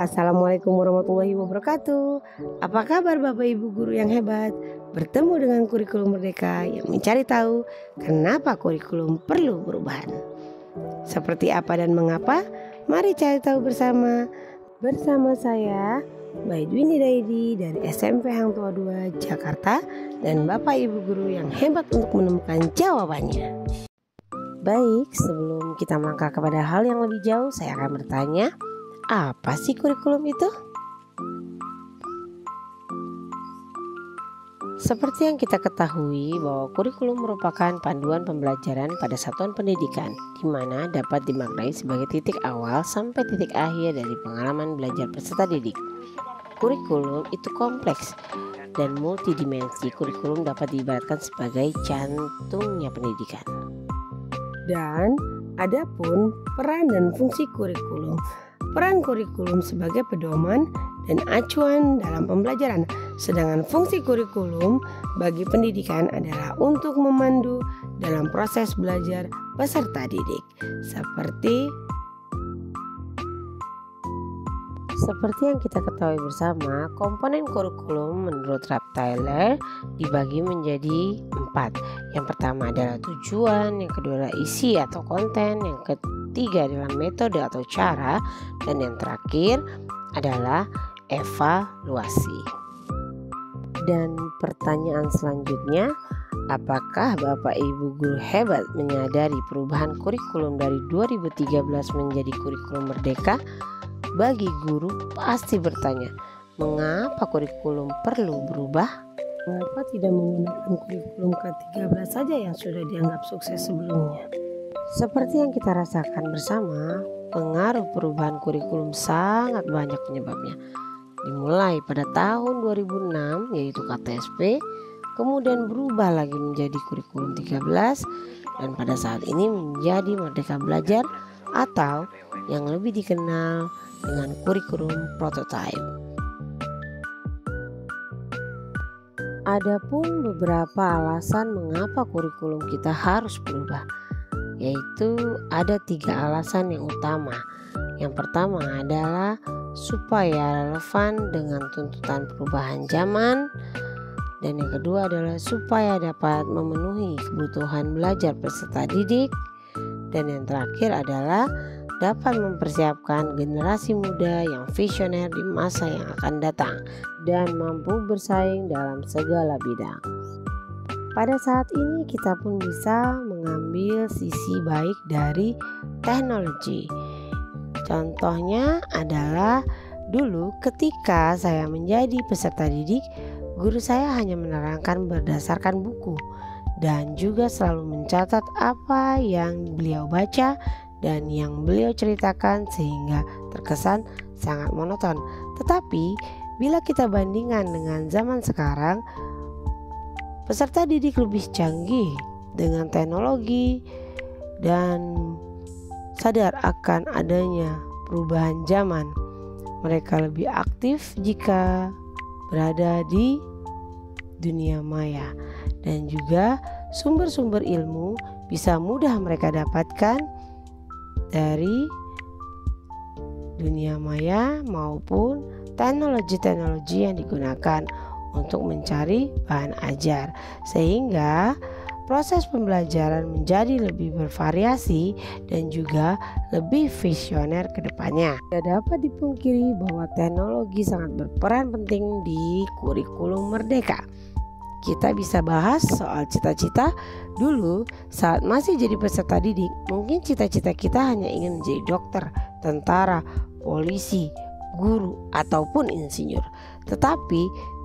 Assalamualaikum warahmatullahi wabarakatuh. Apa kabar Bapak Ibu guru yang hebat? Bertemu dengan kurikulum merdeka yang mencari tahu kenapa kurikulum perlu perubahan. Seperti apa dan mengapa? Mari cari tahu bersama. Bersama saya Baidwini Daidi dari SMP Hang Tua 2 Jakarta dan Bapak Ibu guru yang hebat untuk menemukan jawabannya. Baik, sebelum kita melangkah kepada hal yang lebih jauh, saya akan bertanya, apa sih kurikulum itu? Seperti yang kita ketahui bahwa kurikulum merupakan panduan pembelajaran pada satuan pendidikan, di mana dapat dimaknai sebagai titik awal sampai titik akhir dari pengalaman belajar peserta didik. Kurikulum itu kompleks dan multidimensi. Kurikulum dapat diibaratkan sebagai jantungnya pendidikan. Dan adapun peran dan fungsi kurikulum. Peran kurikulum sebagai pedoman dan acuan dalam pembelajaran. Sedangkan fungsi kurikulum bagi pendidikan adalah untuk memandu dalam proses belajar peserta didik. Seperti yang kita ketahui bersama, komponen kurikulum menurut Ralph Tyler dibagi menjadi 4. Yang pertama adalah tujuan, yang kedua adalah isi atau konten, yang ketiga adalah metode atau cara, dan yang terakhir adalah evaluasi. Dan pertanyaan selanjutnya, apakah Bapak Ibu guru hebat menyadari perubahan kurikulum dari 2013 menjadi kurikulum merdeka? Bagi guru pasti bertanya, mengapa kurikulum perlu berubah? Mengapa tidak menggunakan kurikulum ke-13 saja yang sudah dianggap sukses sebelumnya? Seperti yang kita rasakan bersama, pengaruh perubahan kurikulum sangat banyak penyebabnya. Dimulai pada tahun 2006 yaitu KTSP, kemudian berubah lagi menjadi kurikulum 13 dan pada saat ini menjadi Merdeka Belajar atau yang lebih dikenal dengan kurikulum prototype. Adapun beberapa alasan mengapa kurikulum kita harus berubah, yaitu ada 3 alasan yang utama. Yang pertama adalah supaya relevan dengan tuntutan perubahan zaman, dan yang kedua adalah supaya dapat memenuhi kebutuhan belajar peserta didik, dan yang terakhir adalah dapat mempersiapkan generasi muda yang visioner di masa yang akan datang dan mampu bersaing dalam segala bidang. Pada saat ini kita pun bisa mengambil sisi baik dari teknologi. Contohnya adalah dulu ketika saya menjadi peserta didik, guru saya hanya menerangkan berdasarkan buku dan juga selalu mencatat apa yang beliau baca dan yang beliau ceritakan sehingga terkesan sangat monoton. Tetapi bila kita bandingkan dengan zaman sekarang, peserta didik lebih canggih dengan teknologi dan sadar akan adanya perubahan zaman. Mereka lebih aktif jika berada di dunia maya, dan juga sumber-sumber ilmu bisa mudah mereka dapatkan dari dunia maya maupun teknologi-teknologi yang digunakan untuk mencari bahan ajar, sehingga proses pembelajaran menjadi lebih bervariasi dan juga lebih visioner ke depannya. Tidak dapat dipungkiri bahwa teknologi sangat berperan penting di kurikulum merdeka. Kita bisa bahas soal cita-cita. Dulu saat masih jadi peserta didik, mungkin cita-cita kita hanya ingin menjadi dokter, tentara, polisi, guru, ataupun insinyur. Tetapi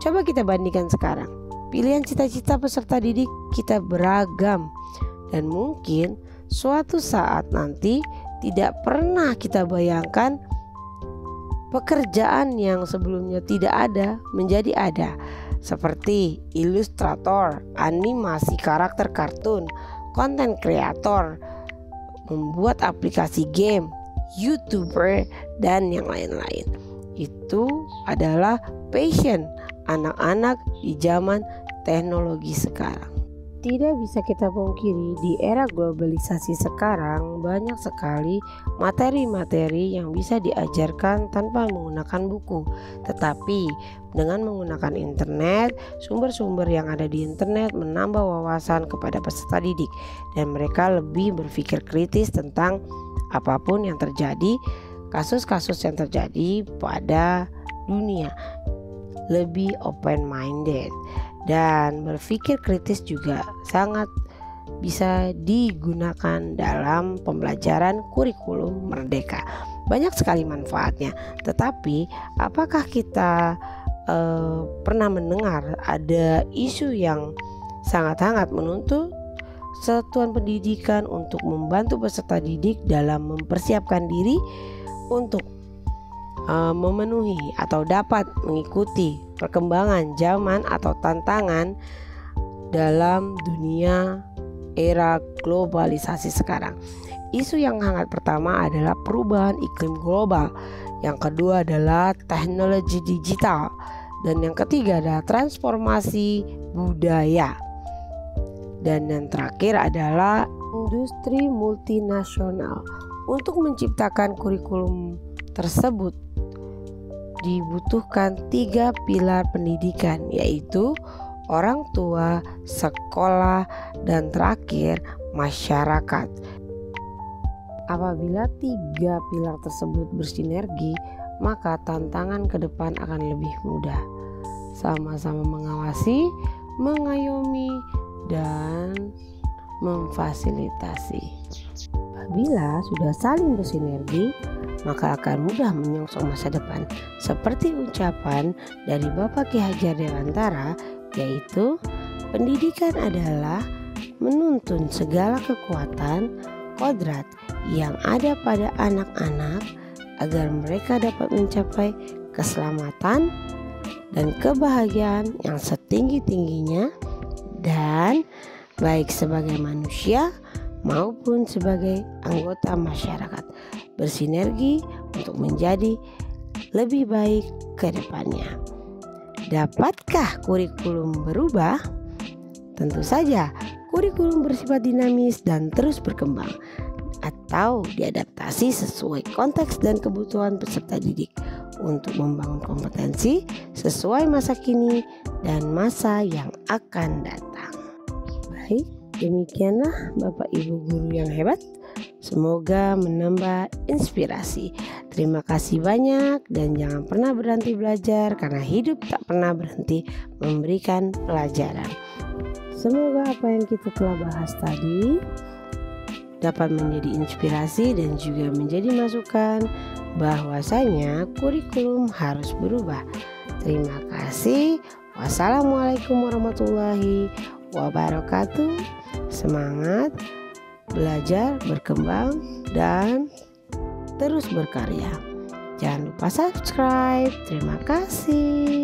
coba kita bandingkan sekarang. Pilihan cita-cita peserta didik kita beragam, dan mungkin suatu saat nanti tidak pernah kita bayangkan pekerjaan yang sebelumnya tidak ada menjadi ada, seperti ilustrator, animasi karakter kartun, konten kreator, membuat aplikasi game, YouTuber, dan yang lain-lain. Itu adalah passion anak-anak di zaman teknologi sekarang. Tidak bisa kita pungkiri, di era globalisasi sekarang banyak sekali materi-materi yang bisa diajarkan tanpa menggunakan buku. Tetapi dengan menggunakan internet, sumber-sumber yang ada di internet menambah wawasan kepada peserta didik, dan mereka lebih berpikir kritis tentang apapun yang terjadi, kasus-kasus yang terjadi pada dunia, lebih open-minded. Dan berpikir kritis juga sangat bisa digunakan dalam pembelajaran kurikulum merdeka. Banyak sekali manfaatnya. Tetapi apakah kita pernah mendengar ada isu yang sangat-sangat menuntut satuan pendidikan untuk membantu peserta didik dalam mempersiapkan diri untuk memenuhi atau dapat mengikuti perkembangan zaman atau tantangan dalam dunia era globalisasi sekarang. Isu yang hangat pertama adalah perubahan iklim global, yang kedua adalah teknologi digital, dan yang ketiga adalah transformasi budaya, dan yang terakhir adalah industri multinasional. Untuk menciptakan kurikulum tersebut dibutuhkan 3 pilar pendidikan, yaitu orang tua, sekolah, dan terakhir masyarakat. Apabila 3 pilar tersebut bersinergi, maka tantangan ke depan akan lebih mudah. Sama-sama mengawasi, mengayomi, dan memfasilitasi. Apabila sudah saling bersinergi, maka akan mudah menyongsong masa depan. Seperti ucapan dari Bapak Ki Hajar Dewantara, yaitu pendidikan adalah menuntun segala kekuatan, kodrat yang ada pada anak-anak agar mereka dapat mencapai keselamatan dan kebahagiaan yang setinggi-tingginya, dan baik sebagai manusia maupun sebagai anggota masyarakat bersinergi untuk menjadi lebih baik ke depannya. Dapatkah kurikulum berubah? Tentu saja, kurikulum bersifat dinamis dan terus berkembang atau diadaptasi sesuai konteks dan kebutuhan peserta didik untuk membangun kompetensi sesuai masa kini dan masa yang akan datang. Baik, demikianlah Bapak Ibu guru yang hebat. Semoga menambah inspirasi. Terima kasih banyak dan jangan pernah berhenti belajar, karena hidup tak pernah berhenti memberikan pelajaran. Semoga apa yang kita telah bahas tadi dapat menjadi inspirasi dan juga menjadi masukan bahwasanya kurikulum harus berubah. Terima kasih. Wassalamualaikum warahmatullahi wabarakatuh. Semangat belajar, berkembang, dan terus berkarya. Jangan lupa subscribe. Terima kasih.